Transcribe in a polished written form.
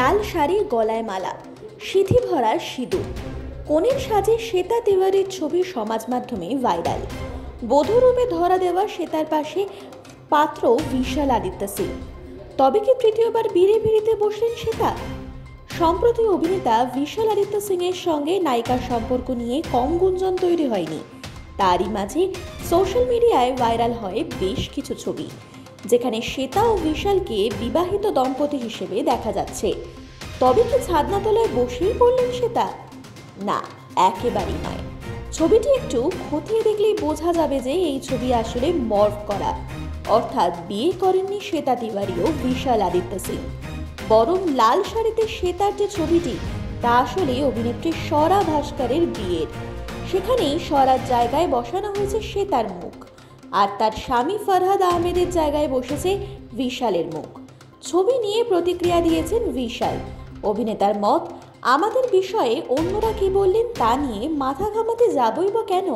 লাল শাড়ি, গলায় মালা, সিঁথি ভরা সিঁদুর, কনের সাজে শ্বেতা তিওয়ারির ছবি সমাজ মাধ্যমে ভাইরাল। বধূরূপে ধরা দেওয়া শ্বেতার পাশে পাত্র বিশাল আদিত্য সিং। তবে কি তৃতীয়বার বিড়ে বিড়িতে বসলেন শ্বেতা? সম্প্রতি অভিনেতা বিশাল আদিত্য সিং এর সঙ্গে নায়িকার সম্পর্ক নিয়ে কম গুঞ্জন তৈরি হয়নি। তারই মাঝে সোশ্যাল মিডিয়ায় ভাইরাল হয় বেশ কিছু ছবি, যেখানে শ্বেতা ও বিশালকে বিবাহিত দম্পতি হিসেবে দেখা যাচ্ছে। তবে কি ছাদনাতলায় বসেই পড়লেন শ্বেতা? না, একেবারেই নয়। ছবিটি একটু খতিয়ে দেখলেই বোঝা যাবে যে এই ছবি আসলে মর্ফ করা, অর্থাৎ বিয়ে করেননি শ্বেতা তিওয়ারি ও বিশাল আদিত্য সিং, বরং লাল শাড়িতে শ্বেতার যে ছবিটি তা আসলে অভিনেত্রী স্বরা ভাস্করের বিয়ের। সেখানেই স্বরার জায়গায় বসানো হয়েছে শ্বেতার মুখ, আর তার স্বামী ফরহাদ আহমেদের জায়গায় বসেছে বিশালের মুখ। ছবি নিয়ে প্রতিক্রিয়া দিয়েছেন বিশাল। অভিনেতার মত, আমাদের বিষয়ে অন্যরা কি বললেন তা নিয়ে মাথা ঘামাতে যাবই বা কেন।